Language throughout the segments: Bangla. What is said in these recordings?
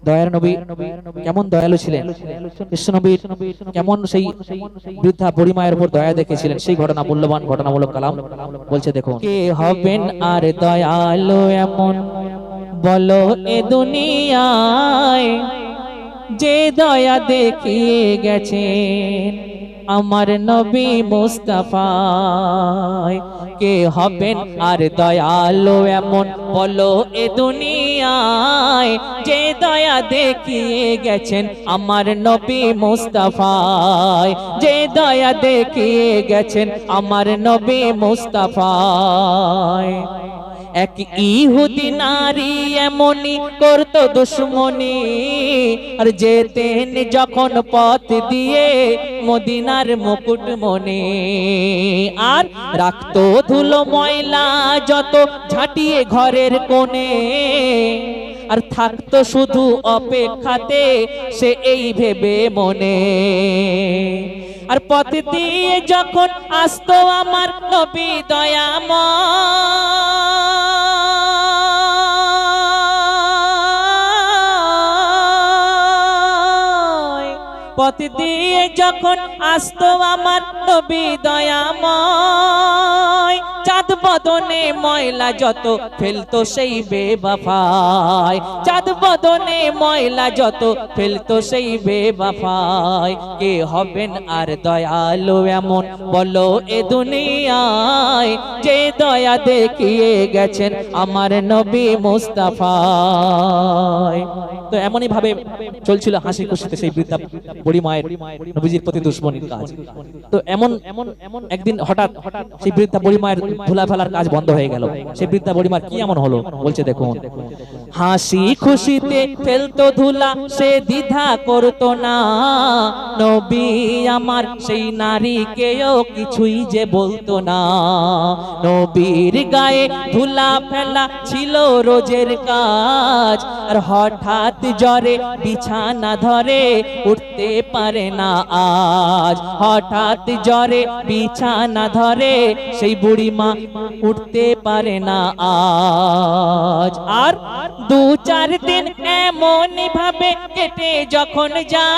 দয়ার নবী কেমন দয়ালু ছিলেন, বিশ্বনবীর কেমন সেই বৃদ্ধা বুড়িমায়ের উপর দয়া দেখেছিলেন, সেই ঘটনা, মূল্যবান ঘটনামূলক কালাম বলছে। দেখুন, কে হবেন আর দয়ালু এমন বলো এ দুনিয়ায়, যে দয়া দেখিয়ে গেছেন আমার নবী মুস্তাফায়। কে হবেন আর দয়ালু এমন বলো এ দুনিয়ায়, যে দয়া দেখিয়ে গেছেন আমার নবী মুস্তাফায়, যে দয়া দেখিয়ে গেছেন আমার নবী মুস্তাফায়। এক ইহুদি নারী এমনই করতো দুশ্মনী, আর যেতেন যখন পথ দিয়ে মদিনার মুকুট মনে, আর রাখতো ধুলো ময়লা যত ঝাঁটিয়ে ঘরের কোণে, আর থাকতো শুধু অপেক্ষাতে সে এই ভেবে মনে। আর পথ দিয়ে যখন আসতো আমার নবী দয়াময়, পথ দিয়ে যখন আসতো আমার নবী দয়াময়, চাঁদ বদনে ময়লা যত ফেলতো সেই বেবফায়, চাঁদ বদনে ময়লা যত ফেলতো সেই বেবফায়। কে হবেন আর দয়ালু এমন বলো এ দুনিয়ায়, যে দয়া দেখিয়ে গেছেন আমার নবী মুস্তাফায়। তো এমনই ভাবে চলছিল হাসি খুশিতে সেই বৃদ্ধা বুড়ি মায়ের নবীজির প্রতি দুশ্মনীর কাজ। তো এমন একদিন হঠাৎ সেই বৃদ্ধা বুড়ি মায়ের ধুলা ফেলার কাজ বন্ধ হয়ে গেল। সেই বৃদ্ধা বুড়ি মার কি এমন হলো বলছে, দেখুন, হাসি খুশিতে ফেলতো ধুলা সে দ্বিধা করতো না, নবী আমার সেই নারীকেও কিছুই যে বলতো না। নবীর গায়ে ধুলা ফেলা ছিল রোজের কাজ, আর হঠাৎ জ্বরে বিছানা ধরে উঠতে পারে না আজ, হঠাৎ জ্বরে বিছানা ধরে সেই বুড়ি মা উঠতে পারে না আজ। আর 2-4 দিন এমন ভাবে কেটে যখন যায়,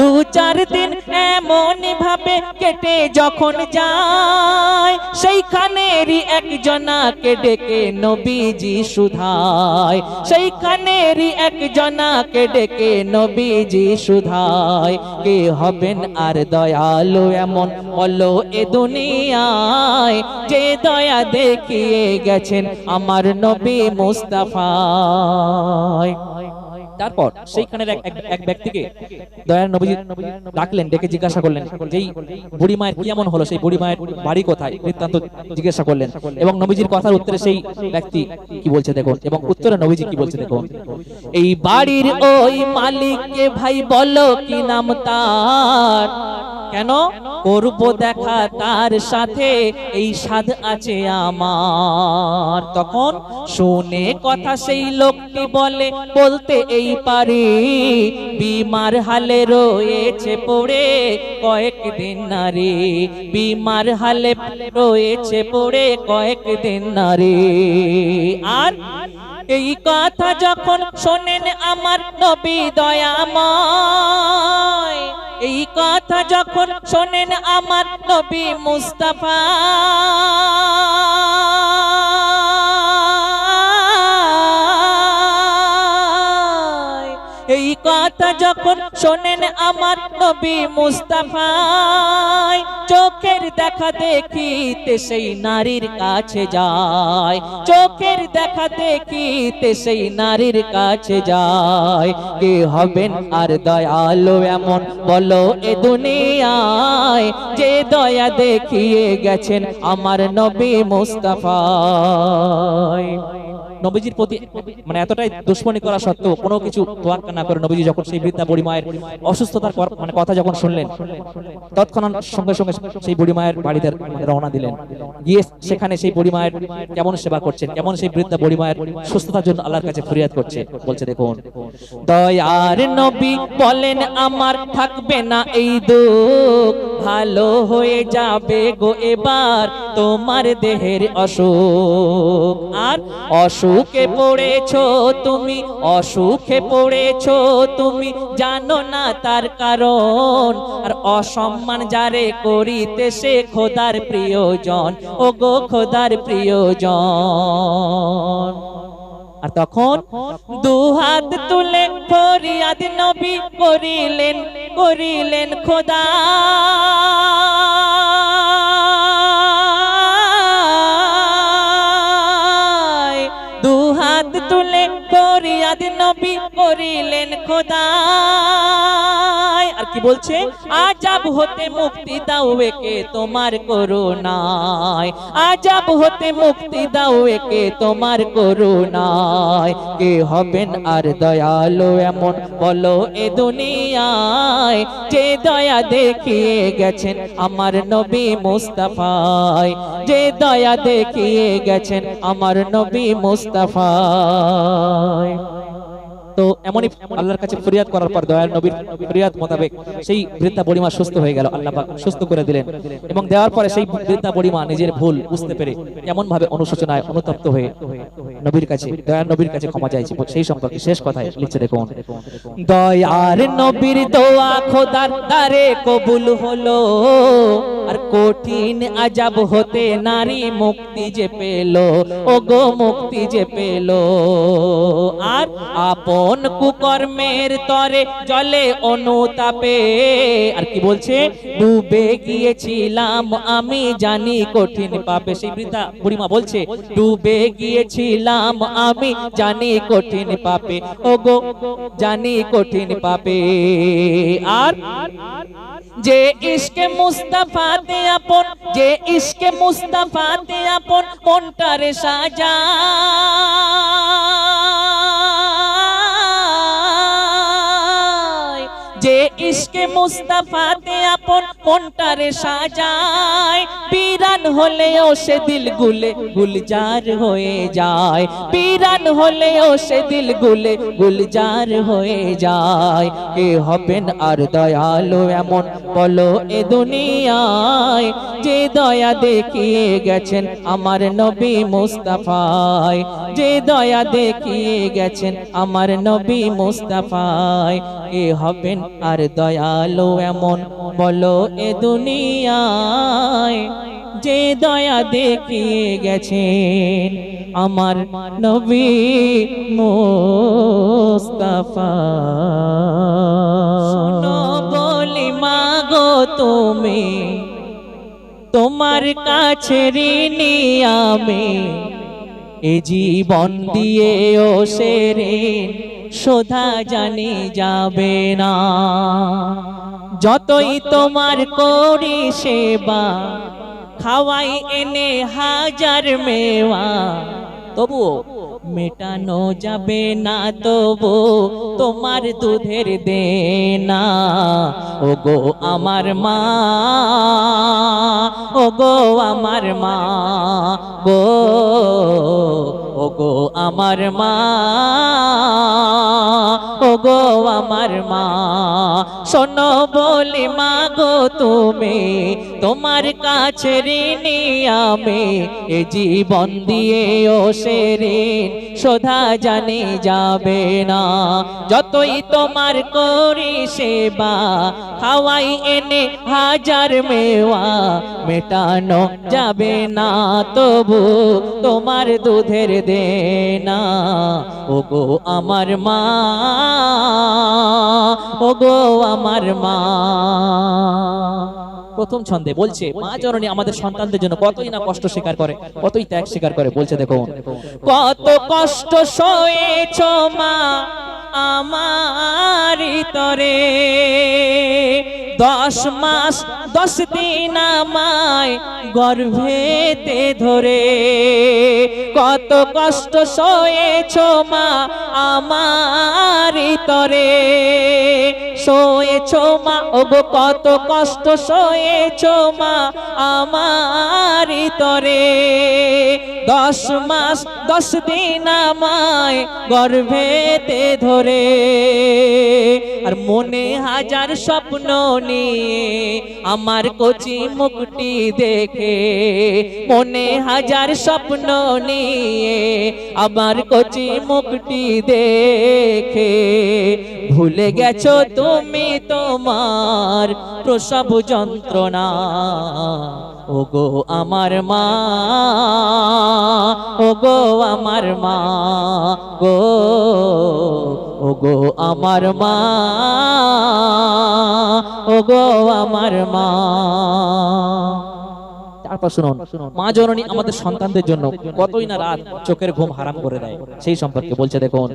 2-4 দিন এমন ভাবে কেটে যখন যায়, সেইখানেরই একজনাকে ডেকে নবীজি শুধায়, সেইখানেরই একজনাকে ডেকে নবীজি শুধায়। কে হবেন আর দয়ালু এমন বলো এ দুনিয়ায়, যে দয়া দেখিয়ে গেছেন আমার নবী মুস্তাফায়। তারপর সেইখানের এক ব্যক্তিকে দয়ার নবীজি ডাকলেন, ডেকে জিজ্ঞাসা করলেন যেই বুড়ি মায়ের কি এমন হলো, সেই বুড়ি মায়ের বাড়ি কোথায়, বৃত্তান্ত জিজ্ঞাসা করলেন। এবং নবীজির কথার উত্তরে সেই ব্যক্তি কি বলছে দেখুন, এবং উত্তরে নবীজি কি বলছে দেখুন, এই বাড়ির ওই মালিককে ভাই বলো কি নাম তার, কেন করব দেখা তার সাথে এই সাধ আছে আমার। তখন শুনে কথা সেই লোকটি বলে, বলতে এই পারি, বিমার হালে রয়েছে পড়ে কয়েকদিন নারী, বিমার হালে রয়েছে পড়ে কয়েকদিন নারী। আর এই কথা যখন শোনেন আমার নবী দয়াময়, এই কথা যখন শোনেন আমার নবী মুস্তাফা, এই কথা যখন শোনেন আমার নবী মুস্তাফায়, চোখের দেখা দেখিতে সেই নারীর কাছে যায়, চোখের দেখা দেখিতে সেই নারীর কাছে যায়। কে হবেন আর দয়ালু এমন বলো এ দুনিয়ায়, যে দয়া দেখিয়ে গেছেন আমার নবী মুস্তাফায়। নবীজির প্রতি মানে এতটাই দুশ্মনী করা সত্ত্বেও কোনো কিছু তোয়াক্কা না করে নবীজি যখন সেই বৃদ্ধা বুড়ি মায়ের অসুস্থতার মানে কথা যখন শুনলেন, তৎক্ষণাৎ সঙ্গে সঙ্গে সেই বুড়ি মায়ের বাড়িতে রওনা দিলেন। গিয়ে সেখানে সেই বুড়ি মায়ের কেমন সেবা করছেন, কেমন সেই বৃদ্ধা বুড়ি মায়ের সুস্থতার জন্য আল্লাহর কাছে ফরিয়াদ করছে। বলছে দেখুন, দয়ার নবী বলেন আমার থাকবে না এই দুঃখ, ভালো হয়ে যাবে গো এবার তোমার দেহের অসুখ। আর অসুখে পড়েছো তুমি, অসুখে পড়েছো তুমি, জানো না তার কারণ। আর অসম্মান যারে করিতে সে খোদার প্রিয়জন, ও গো খোদার প্রিয়জন। আর তখন দুহাত তুলে ফরিয়াদ নবী করিলেন, করিলেন খোদা। দুহাত তুলে ফরিয়াদ নবী করিলেন খোদা। আর কি বলছে, আজাব হতে মুক্তি দাও একে তোমার করুণায়, আজাব হতে মুক্তি দাও একে তোমার করুণায়। কে হবেন আর দয়ালু এমন বলো এ দুনিয়ায়, যে দয়া দেখিয়ে গেছেন আমার নবী মুস্তাফায়, যে দয়া দেখিয়ে গেছেন আমার নবী মুস্তাফায়। তো এমনই আল্লাহর কাছে ফরিয়াদ করার পর দয়ার নবীর ফরিয়াদ মোতাবেক সেই বৃদ্ধা বুড়িমা সুস্থ হয়ে গেল। আল্লাহ পাক সুস্থ করে দিলেন এবং দেওয়ার পরে সেই বৃদ্ধা বুড়িমা নিজের ভুল বুঝতে পেরে কেমন ভাবে অনুশোচনায় অনুতপ্ত হয়ে নবীর কাছে, দয়ার নবীর কাছে ক্ষমা চাইছে। সেই সম্পর্কে শেষ কথায় লিখছে দেখুন, দয়ার নবীর দোয়া খোদার দ্বারে কবুল হলো, আর কঠিন আজাব হতে নারী মুক্তি যে পেল, ও গো মুক্তি যে পেল। আর আপন কুকর্মের তরে জলে অনুতাপে, আর কি বলছে, ডুবে গিয়েছিলাম আমি জানি কঠিন পাপে। সেই বৃদ্ধা বুড়িমা বলছে, ডুবে গিয়েছিলাম আমি জানি কঠিন পাপে, ও গো জানি কঠিন পাপে। আর যে ইশকে মুস্তাফাতে আপন, যে ইশকে মুস্তাফাতে আপন মনটারে সাজা, যে ইশকে মুস্তাফাতে আপন মনটারে সাজায়, বিরান হলেও সে দিল গুলে গুলজার হয়ে যায়, বিরান হলেও সে দিল গুলে গুলজার হয়ে যায়। কে হবেন আর দয়ালু এমন বলো এ দুনিয়ায়, যে দয়া দেখিয়ে গেছেন আমার নবী মুস্তাফায়, যে দয়া দেখিয়ে গেছেন আমার নবী মুস্তাফায়। কে হবেন আর দয়ালু এমন বলো এ দুনিয়ায়, যে দয়া দেখিয়ে গেছেন আমার নবী মুস্তাফা। শোনো বলি মাগো তুমি, তোমার কাছে ঋণী আমি, এ জীবন দিয়ে ও সে ঋণ শোধা জানি যাবে না। যতই তোমার করি সেবা, খাওয়াই এনে হাজার মেওয়া, তবুও মেটানো যাবে না, তবু তোমার দুধের দেনা। ও গো আমার মা, ও গো আমার মা গো, ও গো আমার মা, ও গো আমার মা। শোনো বলি মা গো তুমি, তোমার কাছে ঋণী আমি, এ জীবন দিয়ে ও সে ঋণ শোধা জানি যাবে না। যতই তোমার করি সেবা, খাওয়াই এনে হাজার মেওয়া, মেটানো যাবে না, তবু তোমার দুধের দেনা। ও গো আমার মা, ও গো আমার মা। প্রথম ছন্দে বলছে, মা জননী আমাদের সন্তানদের জন্য কতই না কষ্ট স্বীকার করে, কতই ত্যাগ স্বীকার করে। বলছে দেখুন, কত কষ্ট সয়েছ মা আমারি তরে, 10 মাস 10 দিন আমায় গর্ভেতে ধরে। কত কষ্ট সয়েছো মা আমার তরে, সয়েছো মা ওগো কত কষ্ট সয়েছো মা আমার তরে। 10 মাস 10 দিন আমায় গর্ভেতে ধরে, আর মনে হাজার স্বপ্ন নিয়ে আমার কচি মুখটি দেখে, মনে হাজার স্বপ্ন নিয়ে আমার কচি মুখটি দেখে, ভুলে গেছো তুমি তোমার প্রসব যন্ত্রণা। ওগো আমার মা, ওগো আমার মা গো, ওগো আমার মা, ওগো আমার মা। তারপর শুনুন, মা জননী আমাদের সন্তানদের জন্য কতই না রাত চোখের ঘুম হারাম করে দেয়, সেই সম্পর্কে বলছে দেখুন।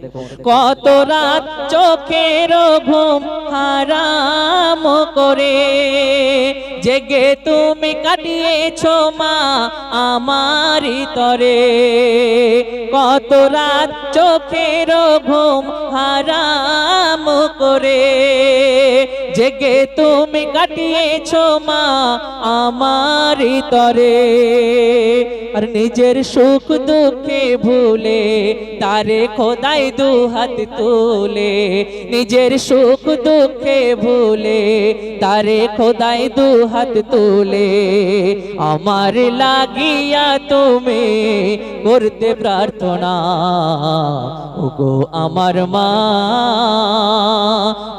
কত রাত চোখের ঘুম হারাম করে জেগে তুমি কাটিয়েছো মা আমারই তরে, কত রাত চোখের ঘুম হারাম করে জেগে তুমি কাটিয়েছো মা আমারই তরে। আর নিজের সুখ দুঃখে ভুলে তারে খোদাই দুহাত তুলে, নিজের সুখ দুঃখে ভুলে তারে খোদাই দুহাত তুলে, আমার লাগিয়া তুমি করতে প্রার্থনা। ওগো আমার মা,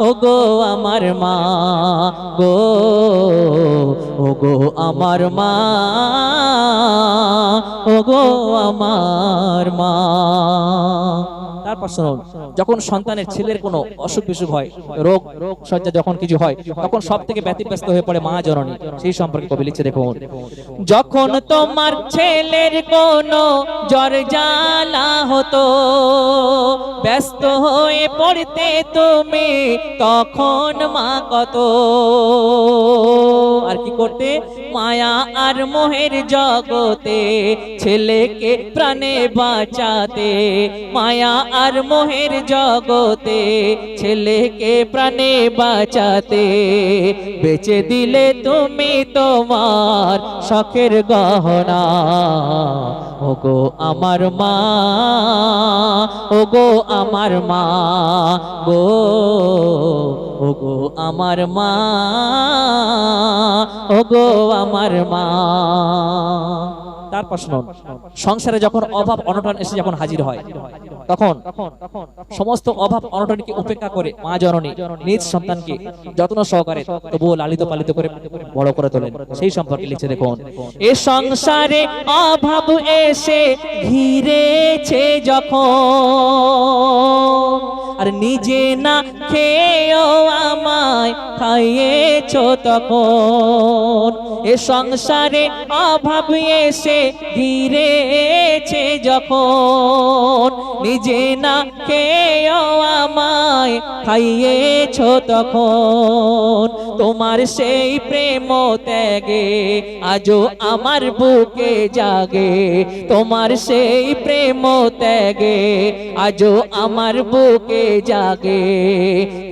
ওগো আমার মা গো, ওগো আমার মা, ওগো আমার মা। তারপর শুনুন, যখন সন্তানের ছেলের কোনো অসুখ বিসুখ হয়, রোগ সজ্জা যখন কিছু হয়, তখন সব থেকে ব্যতিব্যস্ত হয়ে পড়ে মা জননী, সেই সম্পর্কে কবি লিখছে দেখুন। যখন তোমার ছেলের কোনো জ্বর জ্বালা হতো, ব্যস্ত হয়ে পড়তে তুমি তখন মা কত, আর কি করতে, মায়া আর মোহের জগতে ছেলেকে প্রাণে বাঁচাতে, মায়া আর মোহের জগতে ছেলেকে প্রাণে বাঁচাতে, বেচে দিলে তুমি তোমার শখের গহনা। ওগো আমার মা, ওগো আমার মা গো, ওগো আমার মা, ওগো আমার মা। তারপর শুনুন, সংসারে যখন অভাব অনটন এসে যখন হাজির হয়, তখন সমস্ত অভাব অনটনকে উপেক্ষা করে মা জননী নিজ সন্তানকে যত্ন সহকারে তবুও লালিত পালিত করে বড় করে তোলেন, সেই সম্পর্কে লিখছে দেখুন। এ সংসারে অভাব এসে ঘিরেছে যখন, আর নিজে না খেয়েও আমায় খাইয়েছো তখন, এ সংসারে অভাব এসে ঘিরেছে যখন, নিজে না খেয়েও আমায় খাইয়েছো তখন, তোমার সেই প্রেম ত্যাগে আজও আমার বুকে জাগে, তোমার সেই প্রেম ত্যাগে আজও আমার বুকে জাগে,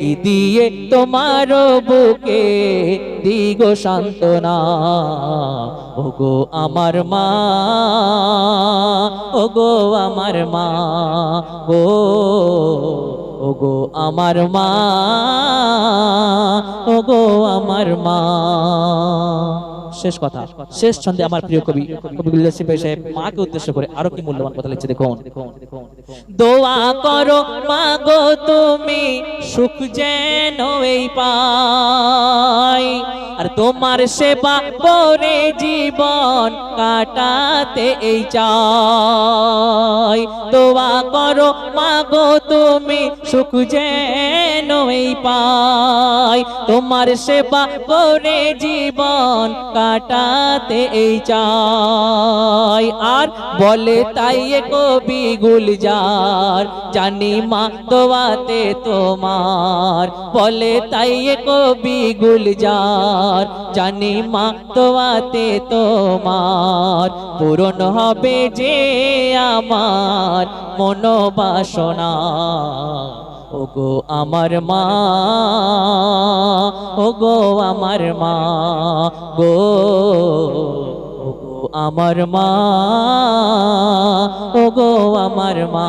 কি দিয়ে তোমার বুকে দিগো সান্ত্বনা। ওগো আমার মা, ওগো আমার মা গো, ওগো আমার মা, ওগো আমার মা। শেষ কথা, শেষ ছন্দে আমার প্রিয় কবি গুলজার সিপাহী সাহেব মাকে উদ্দেশ্য করে আরো কি মূল্যবান কথা লিখছে দেখুন। দোয়া করো মা গো তুমি সুখ যেন এই পাই, আর তোমার সেবা করে জীবন কাটাতে এই চাই। দোয়া করো মা গো তুমি সুখ যেন এই পাই, তোমার সেবা করে জীবন কাটাতে এই চাই। আর বলে তাই এ কবি গুলজার, জানি মা দোয়াতে তোমার, বলে তাই এ কবি গুলজার, জানি মা দোয়াতে তোমার, পূরণ হবে যে আমার মনোবাসনা। ওগো আমার মা, ওগো আমার মা গো, ওগো আমার মা, ওগো আমার মা।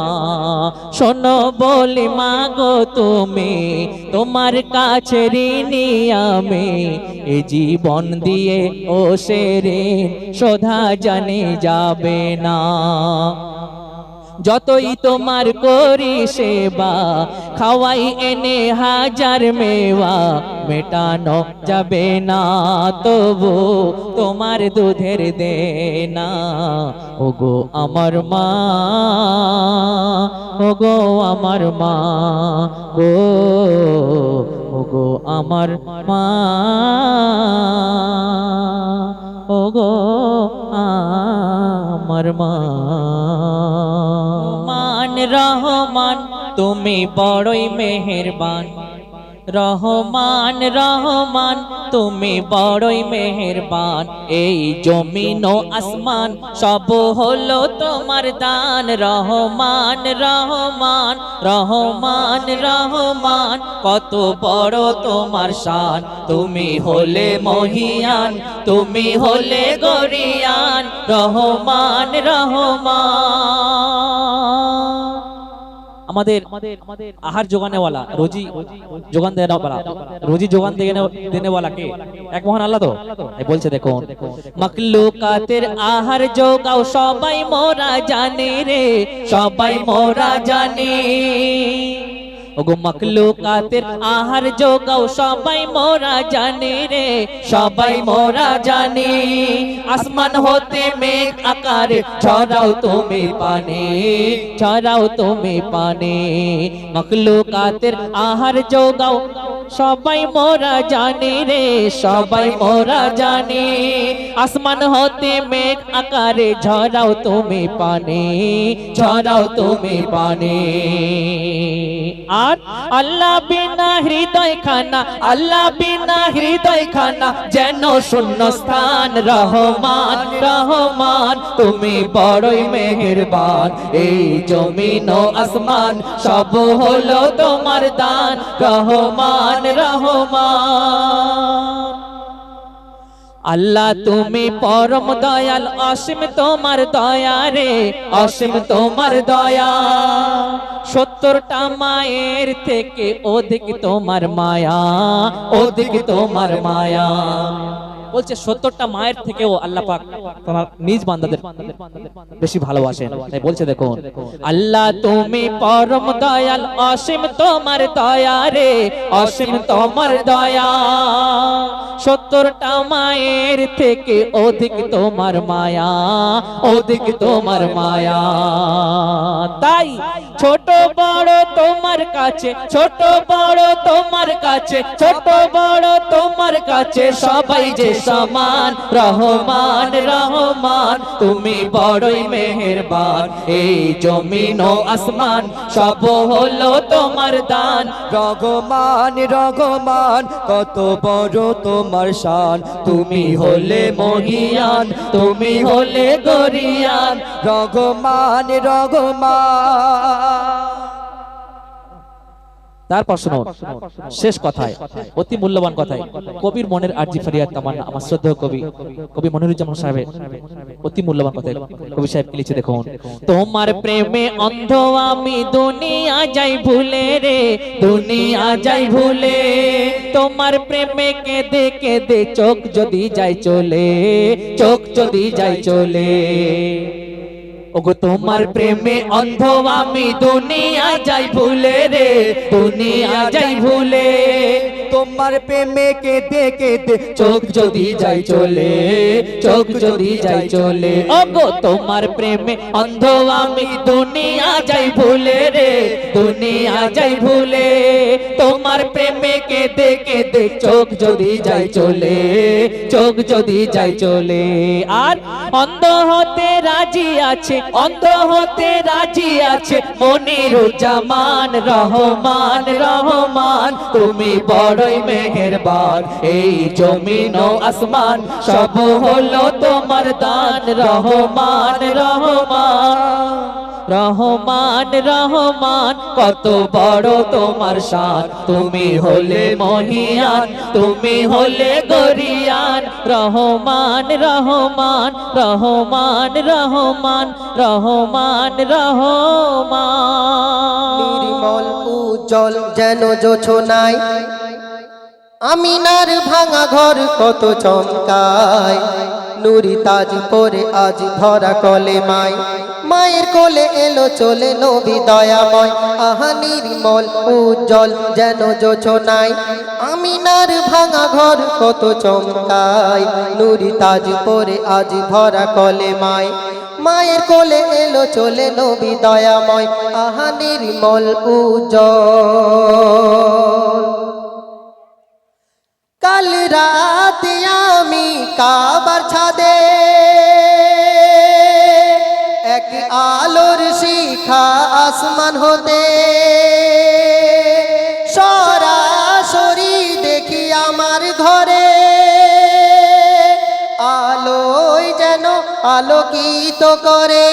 শোনো বলি মা গো তুমি, তোমার কাছে ঋণী আমি, এ জীবন দিয়ে ও সে ঋণ শোধা জানি যাবে না। যতই তোমার করি সেবা, খাওয়াই এনে হাজার মেওয়া, মেটানো যাবে না তবু তোমার দুধের দেনা। ওগো আমার মা, ওগো আমার মা গো, ওগো আমার মা, ওগো আমার মা। রহমান তুমি বড়ই মেহেরবান, রহমান রহমান তুমি বড়ই মেহেরবান, এই জমিন ও আসমান সব হলো তোমার দান। রহমান রহমান রহমান রহমান কত বড় তোমার শান, তুমি হলে মহিয়ান, তুমি হলে গরিয়ান। রহমান রহমান আমাদের আহার যোগানেওয়ালা, রোজি যোগান দেওয়ালা, রোজি যোগান দেনেওয়ালা কে? এক মহান আল্লাহ। তো বলছে দেখুন, মাখলুকাতের আহার যোগাও সবাই মোরা জানি রে, সবাই মোরা জানি। ওগো মাখলুকাতের আহার যোগাও সবাই মোরা জানি রে, সবাই মোরা জানি। আসমান হতে মেঘ আকারে ছড়াও তুমি পানি, ছড়াও তুমি পানি। মাখলুকাতের আহার যোগাও সবাই মোরা জানি রে, সবাই মোরা জানি। আসমান হতে মেঘ আকারে ঝরাও তুমি পানি, ঝরাও তুমি পানি। আর আল্লাহ বিনা হৃদয় খানা, আল্লাহ বিনা হৃদয় খানা যেন শূন্য স্থান। রহমান রহমান তুমি বড়ই মেহেরবান, এই জমিন ও আসমান সব হলো তোমার দান। রহমান রহমান আল্লাহ তুমি পরম দয়াল, অসীম তোমার দয়া রে, অসীম তোমার দয়া। 70টা মায়ের থেকে অধিক তোমার মায়া, অধিক তোমার মায়া। বলছে 70টা মায়ের থেকেও আল্লাহ পাক তোমার নিজ বান্দাদের বেশি ভালোবাসেন। তাই বলছে দেখুন, আল্লাহ তুমি পরম দয়াল, অসীম তোমার দয়া রে, অসীম তোমার দয়া। 70টা মায়ের থেকে অধিক তোমার মায়া, অধিক তোমার মায়া। তাই ছোট বড় তোমার কাছে, ছোট বড় তোমার কাছে, ছোট বড় তোমার কাছে সবাই যে সমান। রহমান রহমান তুমি বড়ই মেহেরবান, এই জমিন ও আসমান সব হলো তোমার দান। রহমান রহমান কত বড় তোমার শান, তুমি হলে মহিয়ান, তুমি হলে গরিয়ান। রহমান রহমান তারপর শুনো শেষ কথায়, অতি মূল্যবান কথায়, কবির মনের আরজি ফরিয়াদ তামান্না, আমার শ্রদ্ধেয় কবি কবি মনিরুজ্জামান সাহেবের অতি মূল্যবান কথায় কবি সাহেব কি লিখছে দেখুন, তোমার প্রেমে অন্ধ আমি দুনিয়া যাই ভুলে রে, দুনিয়া যাই ভুলে। তোমার প্রেমে কেঁদে কেঁদে চোখ যদি যাই চলে, চোখ যদি যাই চলে। ওগো তোমার প্রেমে অন্ধ আমি দুনিয়া যাই ভুলে রে, দুনিয়া যাই ভুলে। তোমার প্রেমে কেঁদে কেঁদে চোখ যদি যাই চলে, চোখ যদি যাই চলে। ওগো তোমার প্রেমে অন্ধ আমি, দুনিয়া যাই ভুলে রে, দুনিয়া যাই ভুলে। তোমার প্রেমে কেঁদে কেঁদে চোখ যদি যাই চলে, চোখ যদি যাই চলে। আর অন্ধ হতে রাজি আছে, অন্ধ হতে রাজি আছে মনিরুজ্জামান। রহমান রহমান তুমি বড়ই মেহেরবান, এই জমিন ও আসমান সব হলো তোমার দান। রহমান রহমান রহমান রহমান কত বড় তোমার শান, তুমি হলে মহিয়ান, তুমি হলে গরিয়ান। রহমান রহমান রহমান রহমান রহমান রহমান। নির্মল উজ্জ্বল যেন জোছনায়, আমিনার ভাঙা ঘর কত চমকায়। নুরি তাজ পরে আজ ধরা কলেমায়, মায়ের কোলে এলো চলে নবী দয়াময়। আহা নির্মল উজ্জ্বল যেন জোছনায়, আমিনার ভাঙা ঘর কত চমকায়। নুরি তাজ পরে আজ ধরা কলেমায়, মায়ের কোলে এলো চলে নবী দয়াময়। আহা নির্মল উজ্জ্বল। কাল রাতে আমি কাবার ছাদে এক আলোর শিখা আসমান হতে সরাসরি দেখি আমার ঘরে, আলোয় যেন আলোকিত করে।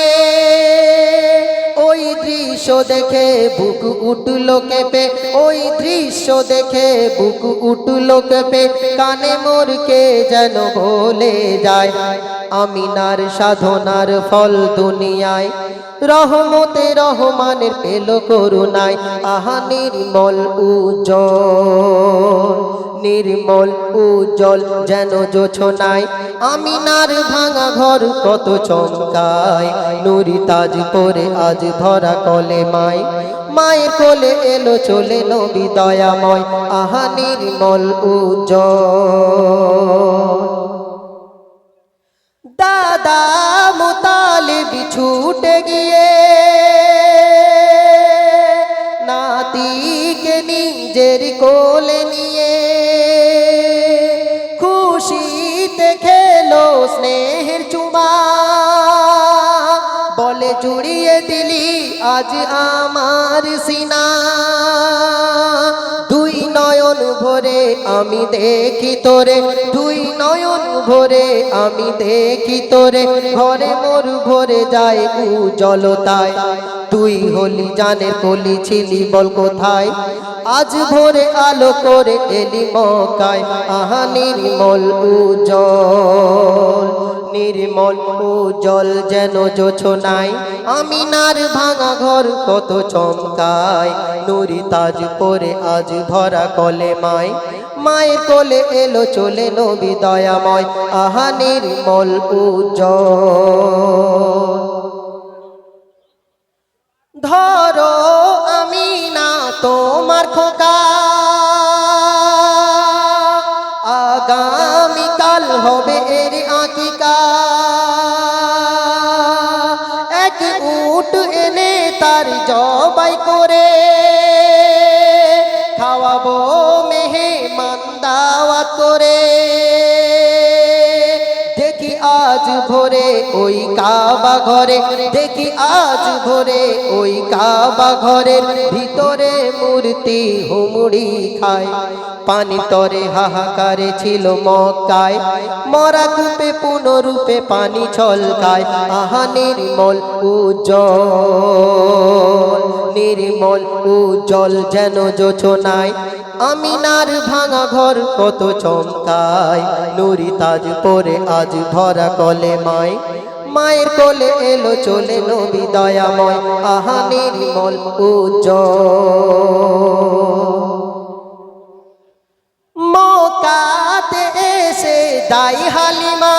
ওই দৃশ্য দেখে বুক উঠলো কেঁপে, ওই দৃশ্য দেখে বুক উঠলো কেঁপে। কানে মোরকে যেন বলে যায়, আমিনার সাধনার ফল দুনিয়ায়। রহমতে রহমানের পেল করুণায়। আহা নির্মল উজ্জ্বল, নির্মল উজ্জ্বল যেন জোছনায়, আমিনার ভাঙা ঘর কত চমকায়। নুরি তাজ পরে আজ ধরা কলেমায়, মায়ের কোলে এলো চলে নবী দয়াময়। আহা নির্মল উজ্জ্বল। দাদা মুতালিব ছুটে গিয়ে নাতিকে নিজের কোলে নিয়ে, খুশিতে খেলো স্নেহের চুমা। বলে জুড়িয়ে দিলি আজ আমার সিনা, দুই নয়ন ভরে আমি দেখি তোরে, দুই নয়ন ভরে আমি দেখি তোরে। ঘরে মোর ভরে যায় উজ্জ্বলতায়, তুই হলি জানের কলি ছিলি বল কোথায়। আজ ভোরে আলো করে এলি মক্কায়। আহা নির্মল উজ্জ্বল, নির্মল উজ্জ্বল যেন জোছনায়, আমিনার ভাঙা ঘর কত চমকায়। নুরি তাজ পরে আজ ধরা কলেমায়, মায়ের কোলে এলো চলে নবী দয়াময়। আহা নির্মল উজ্জ্বল। ধরো আমিনা তোমার খোকা, আগামীকাল হবে এর আকিকা। এক উট এনে তার জবাই করে খাওয়াবো মেহমান দাওয়াত করে। দেখি আজ ভোরে ওই কাবা ঘরে, দেখি আজ ভোরে ওই কাবা ঘরের ভিতরে মূর্তি হুমড়ি খায়। পানি তরে হাহাকারে ছিল মক্কায়, মরা কূপে পুনরূপে পানি ছলকায়। আহা নির্মল উজ্জ্বল, নির্মল উজ্জ্বল যেন জোছনায়, আমিনার ভাঙা ঘর কত চমকায়। নুরি তাজ পরে আজ ধরা কলেমায়, মায়ের কোলে এলো চলে নবী দয়াময়। আহা নির্মল উজ্জ্বল। মক্কাতে এসে দাই হালিমা,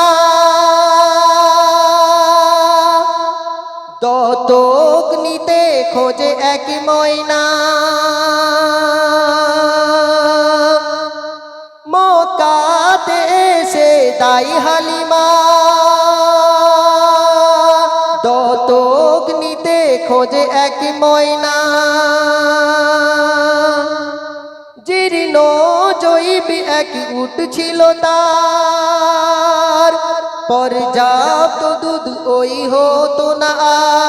দত্তক নিতে খোঁজে এক ময়না। যায় হালিমা দতক নিতে খোঁজে এক ময়না জীর্ণ জৈব এক উট ছিল তার পর্যাপ্ত দুধ ওই হতো না আর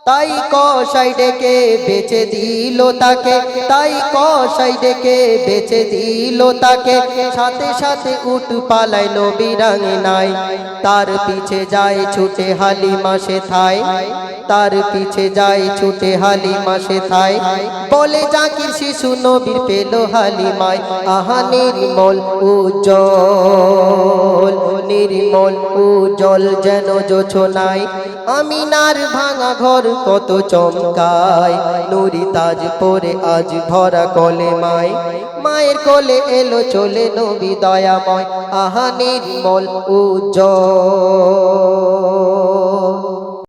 তাই কসাই ডেকে বেচে দিল তাকে তাই কসাই ডেকে বেচে দিল তাকে সাথে সাথে উট পালায় নবীর আঙিনায় তার পিছে যায় ছুটে হালিমা সেথায় তার পিছে যায় ছুটে হালিমা সেথায় বলে জাকির শিশু নবীর পেল হালিমায় আহা নির্মল উজ্জ্বল নির্মল উজ্জ্বল যেন জোছনায় আমিনার ভাঙা ঘর কত চমকায় নুরি তাজ পরে আজ ভরা কলেমায় মায়ের কোলে এলো চলে নবী দয়াময় আহা নির্মল উজ্জ্বল